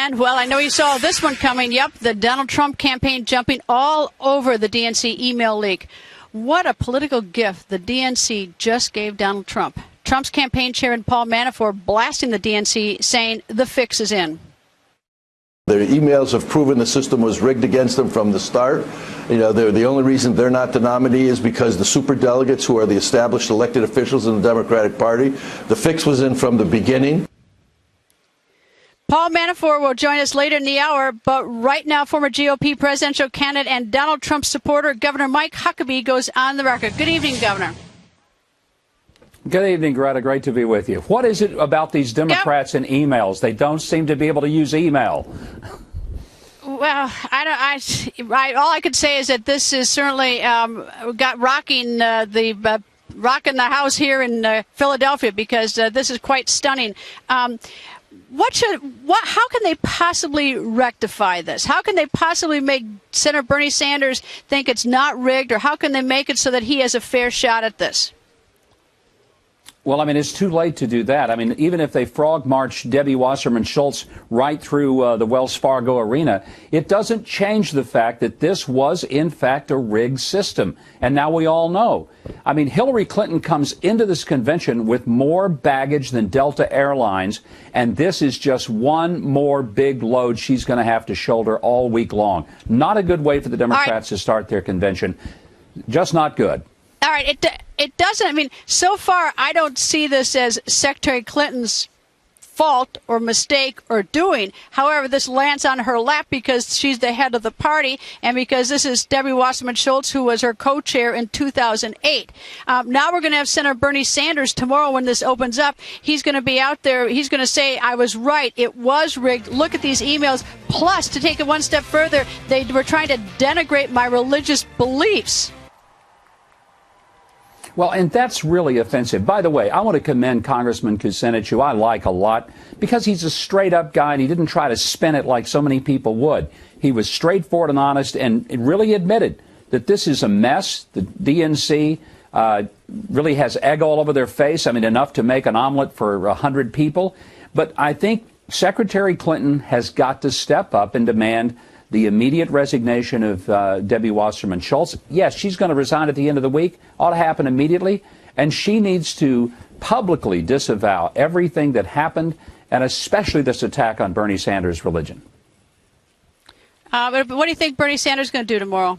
And, well, I know you saw this one coming. Yep, the Donald Trump campaign jumping all over the DNC email leak. What a political gift the DNC just gave Donald Trump. Trump's campaign chairman, Paul Manafort, blasting the DNC, saying the fix is in. Their emails have proven the system was rigged against them from the start. You know, the only reason they're not the nominee is because the superdelegates, who are the established elected officials in the Democratic Party, the fix was in from the beginning. Paul Manafort will join us later in the hour, but right now, former GOP presidential candidate and Donald Trump supporter, Governor Mike Huckabee, goes on the record. Good evening, Governor. Good evening, Greta. Great to be with you. What is it about these Democrats and emails? They don't seem to be able to use email. Well, all I could say is that this is certainly got rocking rocking the house here in Philadelphia, because this is quite stunning. How can they possibly rectify this? How can they possibly make Senator Bernie Sanders think it's not rigged, or how can they make it so that he has a fair shot at this? Well, I mean, it's too late to do that. I mean, even if they frog march Debbie Wasserman Schultz right through the Wells Fargo arena, it doesn't change the fact that this was, in fact, a rigged system. And now we all know. I mean, Hillary Clinton comes into this convention with more baggage than Delta Airlines, and this is just one more big load she's going to have to shoulder all week long. Not a good way for the Democrats to start their convention. Just not good. All right, it doesn't. I mean, so far, I don't see this as Secretary Clinton's fault or mistake or doing. However, this lands on her lap because she's the head of the party, and because this is Debbie Wasserman Schultz, who was her co-chair in 2008. Now we're going to have Senator Bernie Sanders tomorrow when this opens up. He's going to be out there. He's going to say, I was right. It was rigged. Look at these emails. Plus, to take it one step further, they were trying to denigrate my religious beliefs. Well, and that's really offensive. By the way, I want to commend Congressman Kucinich, who I like a lot, because he's a straight-up guy, and he didn't try to spin it like so many people would. He was straightforward and honest, and really admitted that this is a mess. The DNC really has egg all over their face. I mean, enough to make an omelet for 100 people. But I think Secretary Clinton has got to step up and demand the immediate resignation of Debbie Wasserman Schultz. Yes, she's going to resign at the end of the week. Ought to happen immediately. And she needs to publicly disavow everything that happened, and especially this attack on Bernie Sanders' religion. But what do you think Bernie Sanders is going to do tomorrow?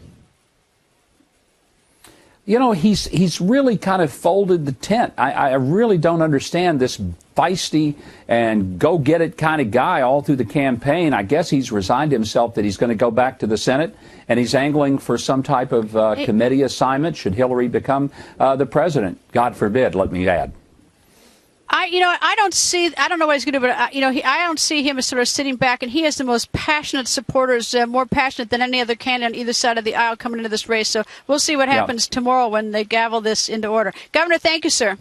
You know, he's really kind of folded the tent. I really don't understand this feisty and go-get-it kind of guy all through the campaign. I guess he's resigned himself that he's going to go back to the Senate, and he's angling for some type of committee assignment should Hillary become the president. God forbid, let me add. I don't know what he's going to do, but I don't see him as sort of sitting back, and he has the most passionate supporters, more passionate than any other candidate on either side of the aisle coming into this race. So we'll see what happens tomorrow when they gavel this into order. Governor, thank you, sir.